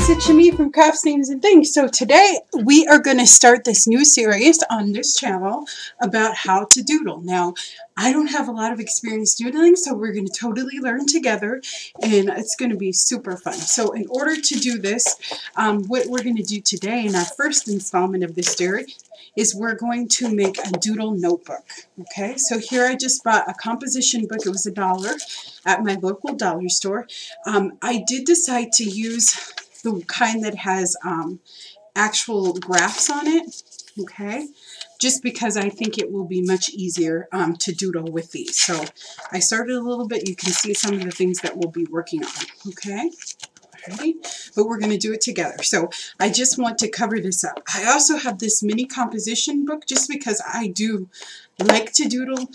guys, it's Shami from Crafts, Names, and Things. So today we are going to start this new series on this channel about how to doodle. Now, I don't have a lot of experience doodling, so we're going to totally learn together, and it's going to be super fun. So in order to do this, what we're going to do today in our first installment of this series is we're going to make a doodle notebook. Okay, so here I just bought a composition book. It was $1 at my local dollar store. I did decide to use the kind that has actual graphs on it, okay, just because I think it will be much easier to doodle with these. So I started a little bit. You can see some of the things that we'll be working on, okay? Alrighty, but we're going to do it together. So I just want to cover this up. I also have this mini composition book just because I do like to doodle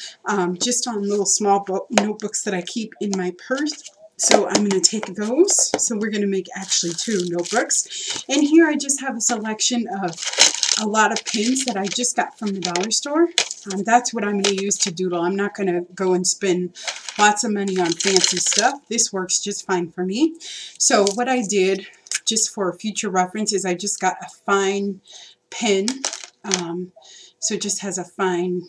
just on little small notebooks that I keep in my purse. So I'm going to take those. So we're going to make actually 2 notebooks. And here I just have a selection of a lot of pins that I just got from the dollar store. That's what I'm going to use to doodle. I'm not going to go and spend lots of money on fancy stuff. This works just fine for me. So what I did, just for future reference, is I just got a fine pen. So it just has a fine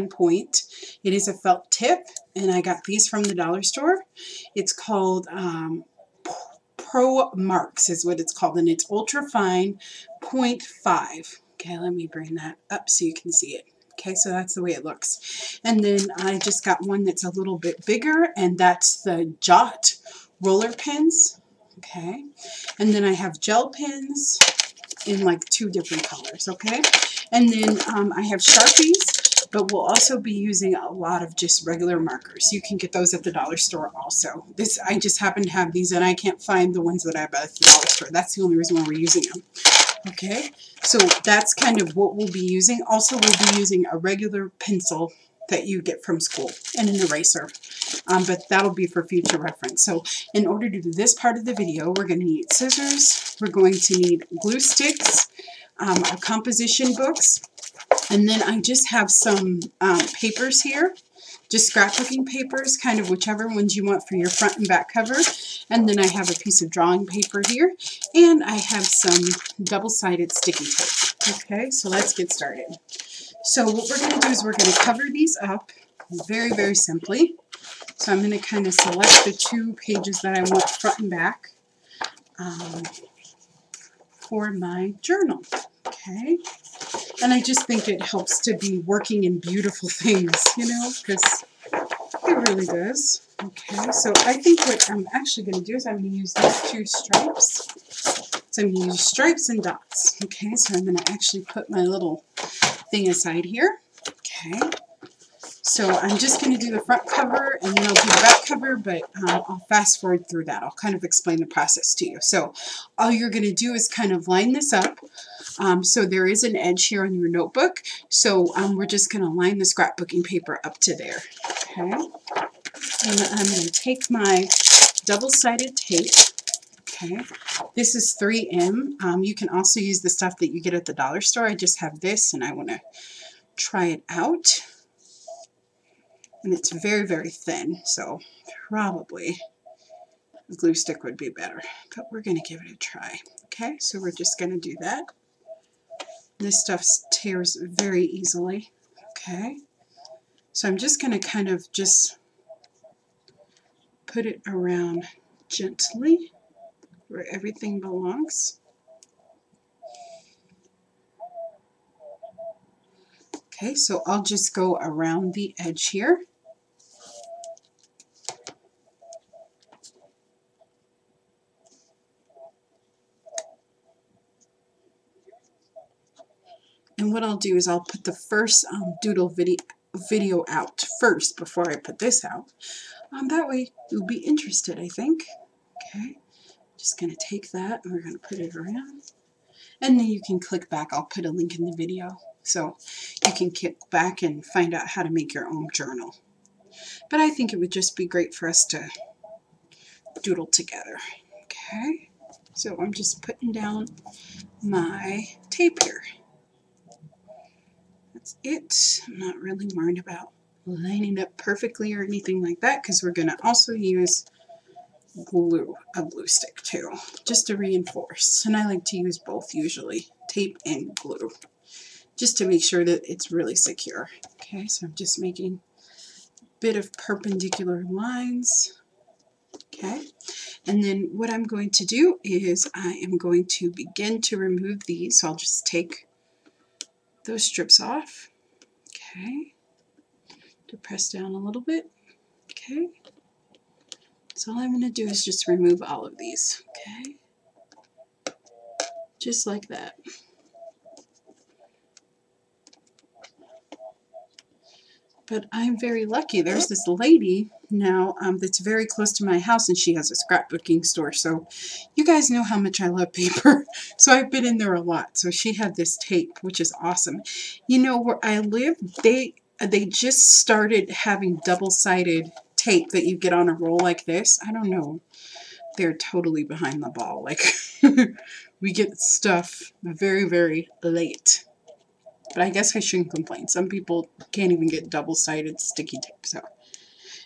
point. It is a felt tip, and I got these from the dollar store. It's called Pro Marks is what it's called, and it's ultra fine 0.5. Okay, let me bring that up so you can see it. Okay, so that's the way it looks. And then I just got one that's a little bit bigger, and that's the Jot roller pens. Okay, and then I have gel pens in like 2 different colors. Okay, and then I have Sharpies, but we'll also be using a lot of just regular markers. You can get those at the dollar store also. I just happen to have these, and I can't find the ones that I bought at the dollar store. That's the only reason why we're using them. Okay, so that's kind of what we'll be using. Also, we'll be using a regular pencil that you get from school and an eraser, but that'll be for future reference. So in order to do this part of the video, we're going to need scissors, we're going to need glue sticks, our composition books, and then I just have some papers here, just scrapbooking papers, kind of whichever ones you want for your front and back cover. And then I have a piece of drawing paper here, and I have some double-sided sticky tape. Okay, so let's get started. So what we're going to do is we're going to cover these up very, very simply. So I'm going to kind of select the 2 pages that I want front and back for my journal. Okay, and I just think it helps to be working in beautiful things, you know, because it really does. Okay, so I think what I'm actually going to do is I'm going to use these 2 stripes. So I'm going to use stripes and dots. Okay, so I'm going to actually put my little thing aside here. Okay, so I'm just going to do the front cover, and then I'll do the back cover, but I'll fast forward through that. I'll kind of explain the process to you. So all you're going to do is kind of line this up. So there is an edge here on your notebook, so we're just going to line the scrapbooking paper up to there. Okay, and I'm going to take my double-sided tape. Okay, this is 3M. You can also use the stuff that you get at the dollar store. I just have this, and I want to try it out. And it's very, very thin, so probably a glue stick would be better. But we're going to give it a try. Okay, so we're just going to do that. This stuff tears very easily. Okay, so I'm just going to kind of just put it around gently where everything belongs. Okay, so I'll just go around the edge here. And what I'll do is I'll put the first doodle video out first before I put this out. That way you'll be interested, I think. Okay, just going to take that and we're going to put it around. And then you can click back. I'll put a link in the video so you can click back and find out how to make your own journal. But I think it would just be great for us to doodle together. Okay, so I'm just putting down my tape here. That's it. I'm not really worried about lining up perfectly or anything like that, because we're going to also use glue, a glue stick too, just to reinforce. And I like to use both usually, tape and glue, just to make sure that it's really secure. Okay, so I'm just making a bit of perpendicular lines. Okay, and then what I'm going to do is I am going to begin to remove these. So I'll just take those strips off. Okay, to press down a little bit. Okay, so all I'm going to do is just remove all of these. Okay, just like that. But I'm very lucky. There's this lady now that's very close to my house, and she has a scrapbooking store. So you guys know how much I love paper. So I've been in there a lot. So she had this tape, which is awesome. You know, where I live, they just started having double-sided tape that you get on a roll like this. I don't know. They're totally behind the ball. Like, we get stuff very, very late. But I guess I shouldn't complain. Some people can't even get double-sided sticky tape. So,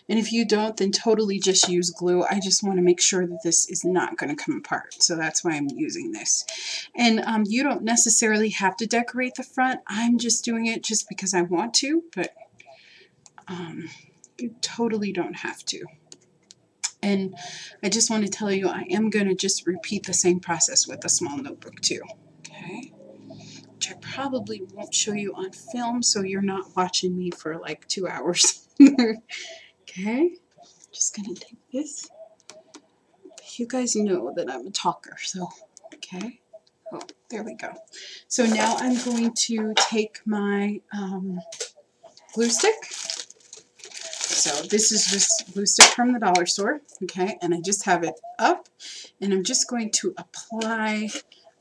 and if you don't, then totally just use glue. I just want to make sure that this is not going to come apart. So that's why I'm using this. And you don't necessarily have to decorate the front. I'm just doing it just because I want to. But you totally don't have to. And I just want to tell you, I am going to just repeat the same process with a small notebook too. Okay. Which I probably won't show you on film, so you're not watching me for like 2 hours. Okay, just gonna take this. You guys know that I'm a talker, so okay. Oh, there we go. So now I'm going to take my glue stick. So this is just glue stick from the dollar store, okay, and I just have it up, and I'm just going to apply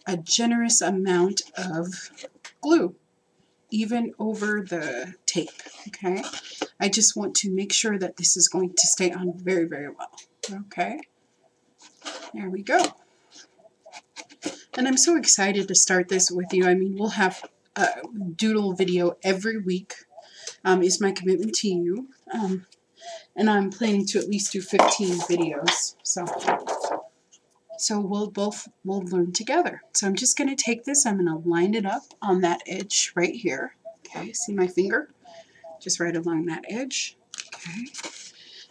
a generous amount of glue, even over the tape, okay? I just want to make sure that this is going to stay on very, very well, okay? There we go. And I'm so excited to start this with you. I mean, we'll have a doodle video every week, is my commitment to you. And I'm planning to at least do 15 videos, so we'll learn together. So I'm just going to take this, I'm going to line it up on that edge right here. Okay, see my finger? Just right along that edge. Okay.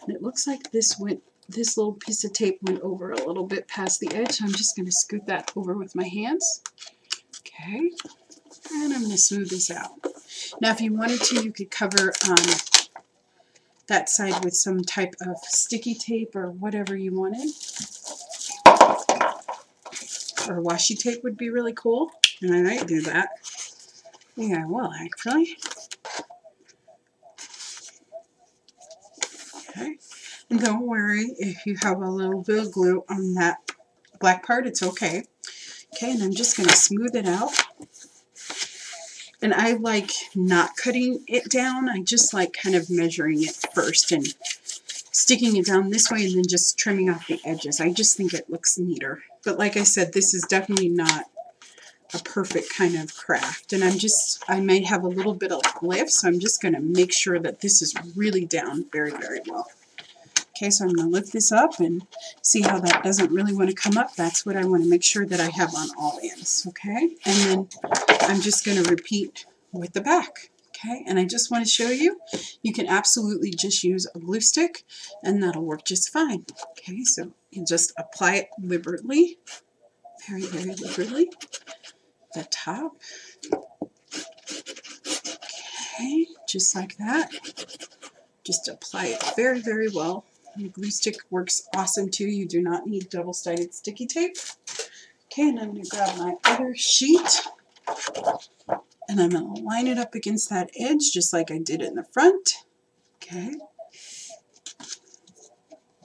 And it looks like this little piece of tape went over a little bit past the edge, so I'm just going to scoot that over with my hands. Okay. And I'm going to smooth this out. Now if you wanted to, you could cover that side with some type of sticky tape or whatever you wanted. Or washi tape would be really cool, and I might do that. Yeah, well, actually. Okay, and don't worry if you have a little bit of glue on that black part, it's okay. Okay, and I'm just going to smooth it out. And I like not cutting it down, I just like kind of measuring it first and sticking it down this way and then just trimming off the edges. I just think it looks neater. But like I said, this is definitely not a perfect kind of craft. And I might have a little bit of lift, so I'm just going to make sure that this is really down very, very well. Okay, so I'm going to lift this up and see how that doesn't really want to come up. That's what I want to make sure that I have on all ends. Okay, and then I'm just going to repeat with the back. Okay, and I just want to show you, you can absolutely just use a glue stick and that'll work just fine. Okay, so you just apply it liberally, very, very liberally, the top. Okay, just like that. Just apply it very, very well. The glue stick works awesome too. You do not need double-sided sticky tape. Okay, and I'm going to grab my other sheet and I'm going to line it up against that edge just like I did in the front. Okay,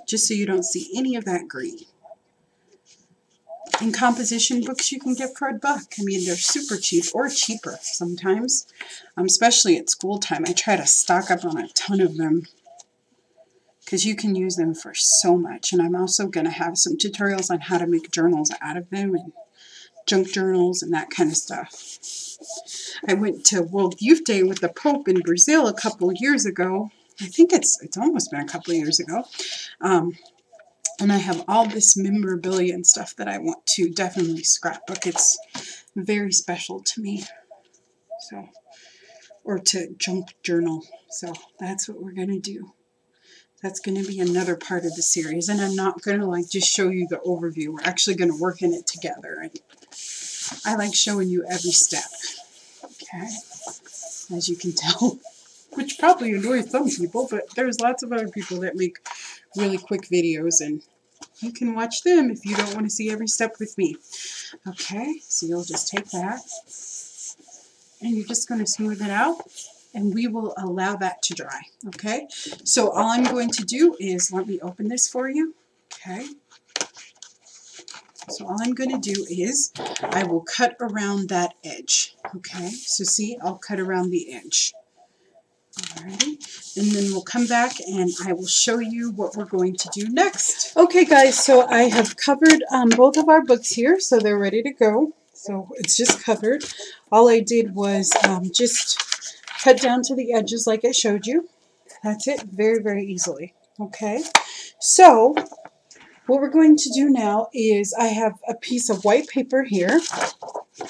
just so you don't see any of that green. In composition books you can get for $1. I mean, they're super cheap or cheaper sometimes, especially at school time. I try to stock up on a ton of them because you can use them for so much. And I'm also going to have some tutorials on how to make journals out of them and junk journals and that kind of stuff. I went to World Youth Day with the Pope in Brazil a couple years ago. I think it's almost been a couple of years ago. And I have all this memorabilia and stuff that I want to definitely scrapbook. It's very special to me. So, or to junk journal. So that's what we're going to do. That's going to be another part of the series. And I'm not going to like just show you the overview. We're actually going to work in it together. And I like showing you every step. Okay. As you can tell. Which probably annoys some people, but there's lots of other people that make really quick videos, and you can watch them if you don't want to see every step with me. Okay, so you'll just take that, and you're just going to smooth it out, and we will allow that to dry. Okay, so all I'm going to do is, let me open this for you. Okay, so all I'm going to do is, I will cut around that edge. Okay, so see, I'll cut around the edge. Alrighty, and then we'll come back and I will show you what we're going to do next. Okay guys, so I have covered both of our books here, so they're ready to go. So it's just covered. All I did was just cut down to the edges like I showed you. That's it, very, very easily. Okay, so what we're going to do now is I have a piece of white paper here.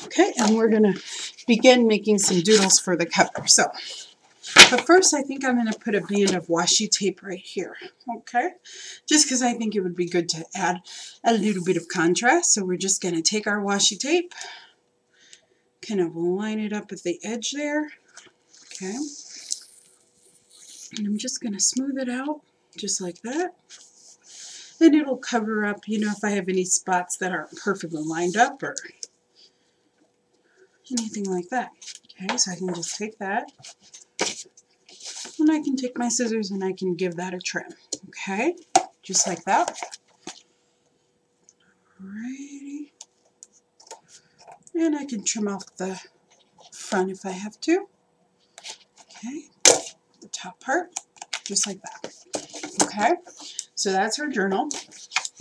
Okay, and we're going to begin making some doodles for the cover. So but first, I think I'm going to put a band of washi tape right here, okay? Just because I think it would be good to add a little bit of contrast. So we're just going to take our washi tape, kind of line it up at the edge there, okay? And I'm just going to smooth it out, just like that. And it'll cover up, you know, if I have any spots that aren't perfectly lined up or anything like that. Okay, so I can just take that. And I can take my scissors and I can give that a trim. Okay, just like that. Alrighty. And I can trim off the front if I have to. Okay, the top part, just like that. Okay, so that's our journal.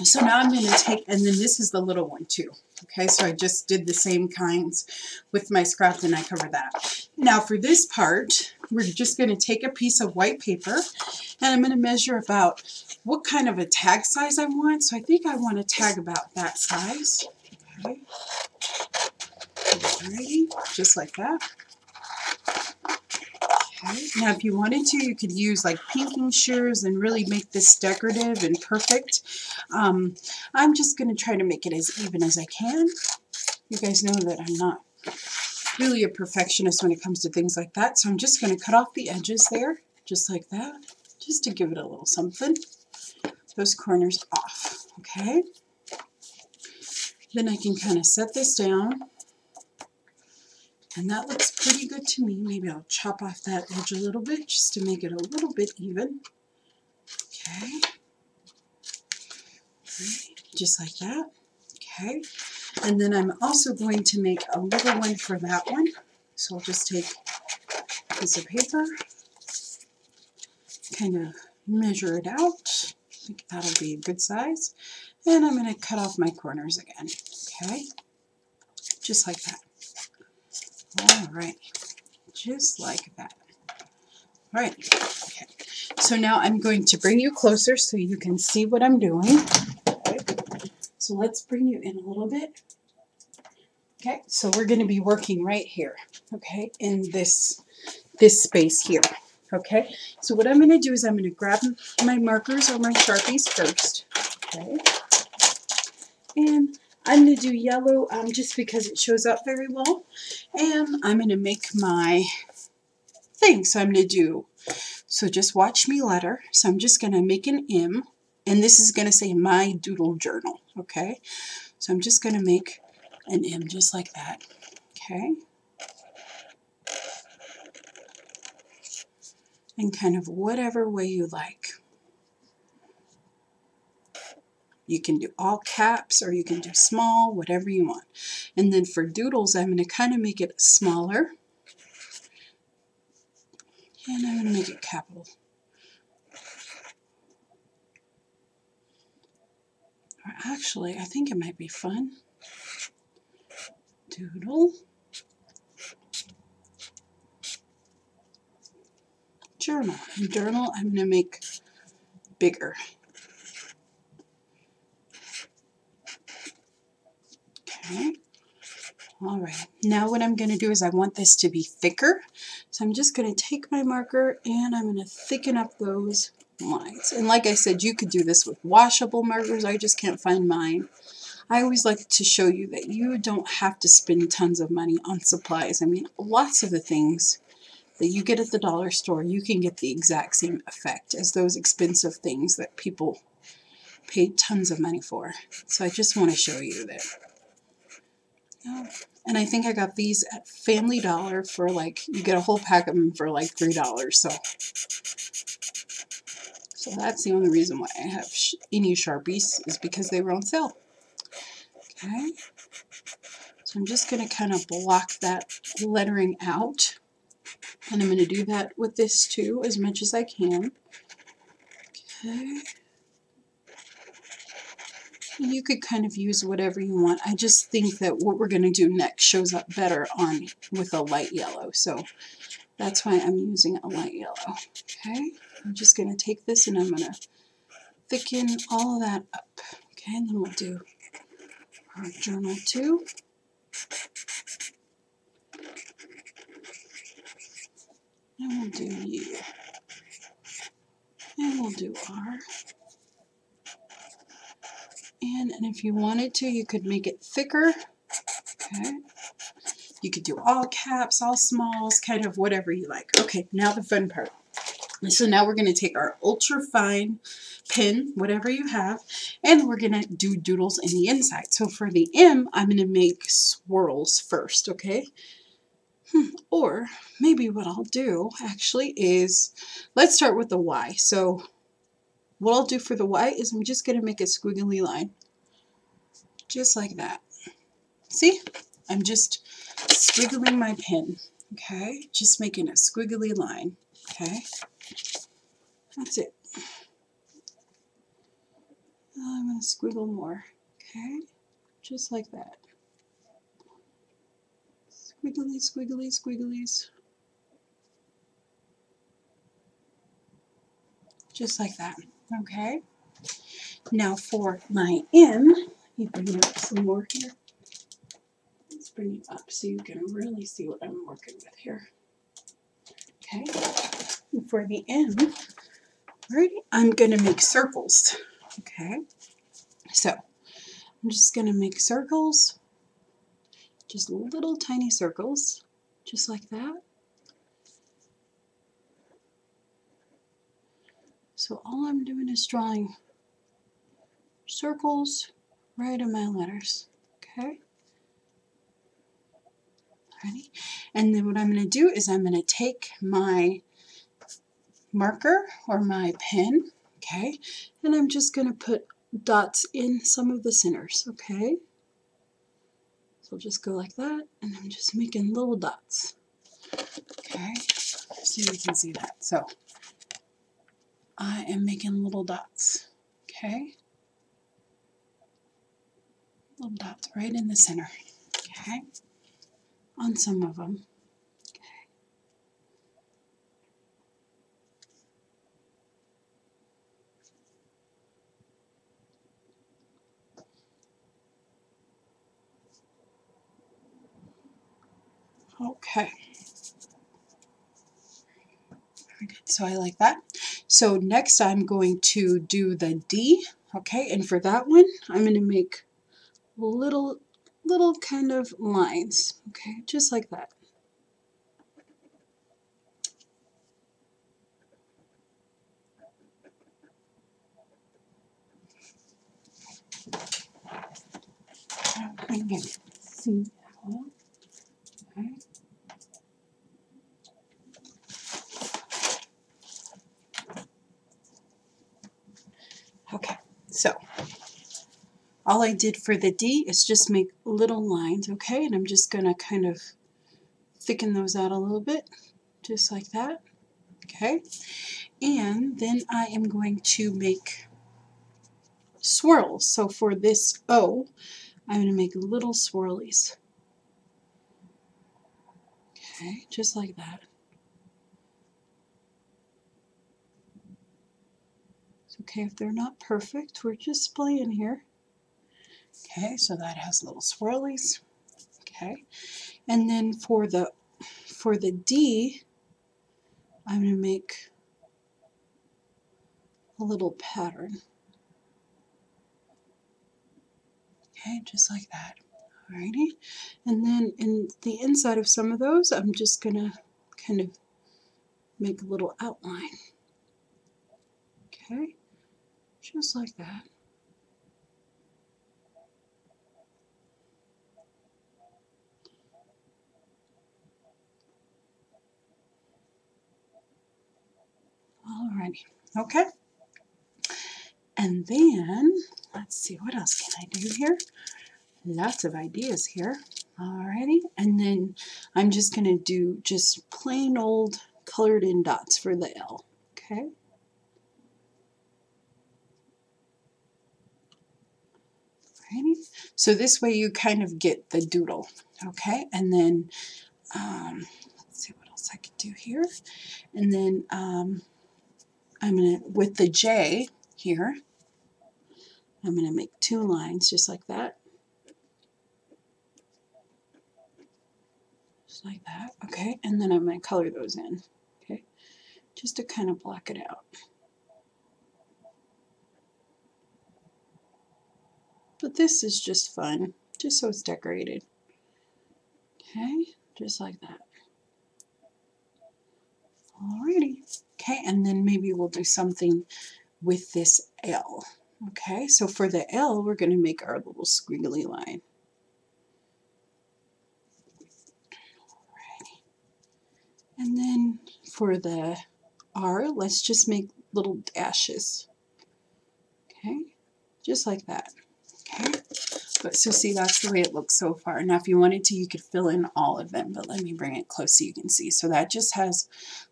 So now I'm going to take, and then this is the little one too. Okay, so I just did the same kinds with my scrap and I covered that. Now for this part, we're just going to take a piece of white paper and I'm going to measure about what kind of a tag size I want. So I think I want a tag about that size. Okay, alrighty, just like that. Okay. Now if you wanted to, you could use like pinking shears and really make this decorative and perfect. I'm just going to try to make it as even as I can. You guys know that I'm not really a perfectionist when it comes to things like that, so I'm just going to cut off the edges there, just like that, just to give it a little something. Those corners off, okay? Then I can kind of set this down. And that looks pretty good to me. Maybe I'll chop off that edge a little bit just to make it a little bit even. Okay. Right. Just like that. Okay. And then I'm also going to make a little one for that one. So I'll just take a piece of paper, kind of measure it out. I think that'll be a good size. And I'm going to cut off my corners again. Okay. Just like that. All right, just like that. All right, okay. So now I'm going to bring you closer so you can see what I'm doing. Okay. So let's bring you in a little bit. Okay, so we're going to be working right here, okay, in this space here. Okay, so what I'm going to do is I'm going to grab my markers or my Sharpies first. Okay, and I'm going to do yellow just because it shows up very well. And I'm going to make my thing. So I'm going to do, so just watch me letter. So I'm just going to make an M. And this is going to say my doodle journal. Okay. So I'm just going to make an M just like that. Okay. And kind of whatever way you like. You can do all caps or you can do small, whatever you want. And then for doodles, I'm going to kind of make it smaller. And I'm going to make it capital. Or actually, I think it might be fun. Doodle. Journal. And journal, I'm going to make bigger. Okay. All right, now what I'm going to do is I want this to be thicker. So I'm just going to take my marker and I'm going to thicken up those lines. And like I said, you could do this with washable markers. I just can't find mine. I always like to show you that you don't have to spend tons of money on supplies. I mean, lots of the things that you get at the dollar store, you can get the exact same effect as those expensive things that people pay tons of money for. So I just want to show you that. And I think I got these at Family Dollar for like, you get a whole pack of them for like $3. So that's the only reason why I have any Sharpies, is because they were on sale. Okay. So I'm just going to kind of block that lettering out. And I'm going to do that with this too, as much as I can. Okay. You could kind of use whatever you want. I just think that what we're going to do next shows up better on with a light yellow. So that's why I'm using a light yellow. Okay. I'm just going to take this and I'm going to thicken all of that up. Okay. And then we'll do our journal too. And we'll do you. And we'll do R. And if you wanted to, you could make it thicker. Okay. You could do all caps, all smalls, kind of whatever you like. Okay, now the fun part. So now we're going to take our ultra fine pen, whatever you have, and we're going to do doodles in the inside. So for the M, I'm going to make swirls first, okay? Or maybe what I'll do actually is, let's start with the Y. So what I'll do for the Y is I'm just going to make a squiggly line. Just like that. See? I'm just squiggling my pen. Okay? Just making a squiggly line. Okay? That's it. I'm going to squiggle more. Okay? Just like that. Squiggly, squiggly, squigglies. Just like that. Okay? Now for my M, you bring it up some more here. Let's bring it up so you can really see what I'm working with here. Okay? And for the M, right, I'm going to make circles. Okay? So, I'm just going to make circles. Just little tiny circles. Just like that. So all I'm doing is drawing circles right in my letters. Okay? Ready? And then what I'm going to do is I'm going to take my marker or my pen, okay, and I'm just going to put dots in some of the centers, okay? So I'll just go like that, and I'm just making little dots, okay? So you can see that. So I am making little dots, okay? Little dots right in the center, okay? On some of them. Okay. So I like that. So next I'm going to do the D, okay, and for that one I'm going to make little kind of lines, okay, just like that. I can see that one. Okay. Okay, so all I did for the D is just make little lines, okay, and I'm just going to kind of thicken those out a little bit, just like that, okay, and then I am going to make swirls. So for this O, I'm going to make little swirlies, okay, just like that. It's okay if they're not perfect, we're just playing here. Okay, so that has little swirlies. Okay, and then for the D, I'm going to make a little pattern. Okay, just like that. Alrighty, and then in the inside of some of those, I'm just going to kind of make a little outline. Okay, just like that. Alrighty, okay. And then, let's see, what else can I do here? Lots of ideas here. Alrighty, and then I'm just going to do just plain old colored in dots for the L. Okay. Alrighty, so this way you kind of get the doodle. Okay, and then let's see what else I could do here. And then I'm going to, with the J here, I'm going to make 2 lines just like that. Just like that, okay, and then I'm going to color those in, okay, just to kind of block it out. But this is just fun, just so it's decorated. Okay, just like that. Alrighty, okay, and then maybe we'll do something with this L. Okay, so for the L, we're going to make our little squiggly line. Alrighty. And then for the R, let's just make little dashes. Okay, just like that. Okay, but so see, that's the way it looks so far. Now if you wanted to, you could fill in all of them, but let me bring it close so you can see. So that just has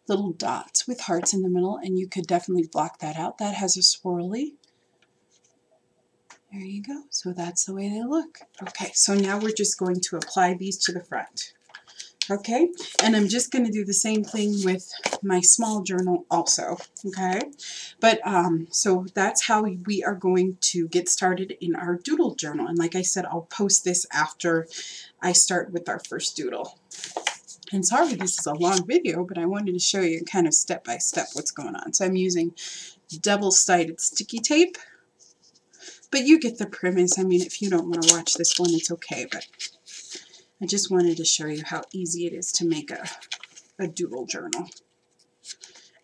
little dots with hearts in the middle, and you could definitely block that out. That has a swirly. There you go. So that's the way they look. Okay, so now we're just going to apply these to the front. Okay, and I'm just going to do the same thing with my small journal also, okay? But so that's how we are going to get started in our doodle journal. And like I said, I'll post this after I start with our first doodle. And sorry this is a long video, but I wanted to show you kind of step by step what's going on. So I'm using double-sided sticky tape, but you get the premise. I mean, if you don't want to watch this one, it's okay, but I just wanted to show you how easy it is to make a doodle journal.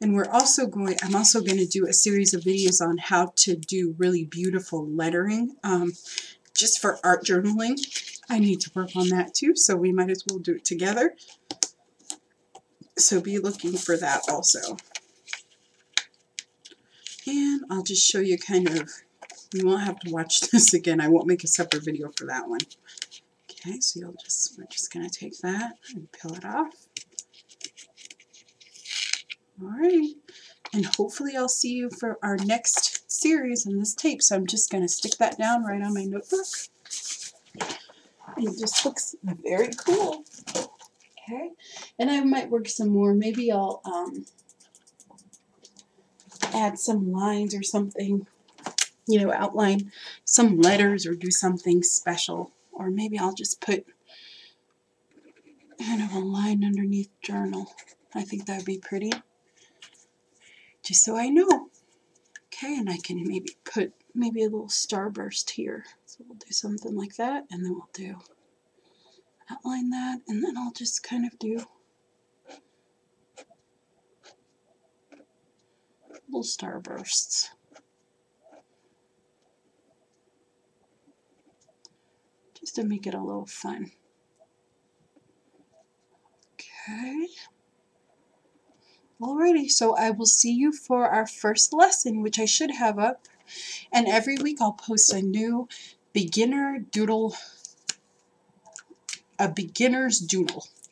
And I'm also going to do a series of videos on how to do really beautiful lettering just for art journaling. I need to work on that too, so we might as well do it together. So be looking for that also. And I'll just show you kind of, you won't have to watch this again. I won't make a separate video for that one. Okay, so we're just going to take that and peel it off. Alright, and hopefully I'll see you for our next series in this tape. So I'm just going to stick that down right on my notebook. It just looks very cool. Okay, and I might work some more. Maybe I'll add some lines or something, you know, outline some letters or do something special. Or maybe I'll just put kind of a line underneath journal. I think that would be pretty. Just so I know. Okay, and I can maybe put a little starburst here. So we'll do something like that, and then we'll outline that, and then I'll just kind of do little starbursts. Just to make it a little fun. Okay. Alrighty, so I will see you for our first lesson, which I should have up. And every week I'll post a new beginner's doodle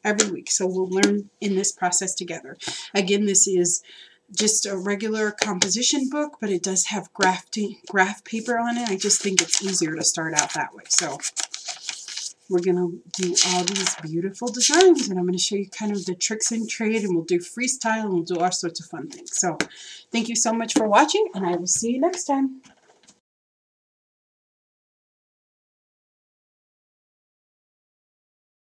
every week. So we'll learn in this process together. Again, this is just a regular composition book, but it does have graph paper on it. I just think it's easier to start out that way. So we're going to do all these beautiful designs, and I'm going to show you kind of the tricks in trade, and we'll do freestyle, and we'll do all sorts of fun things. So thank you so much for watching, and I will see you next time.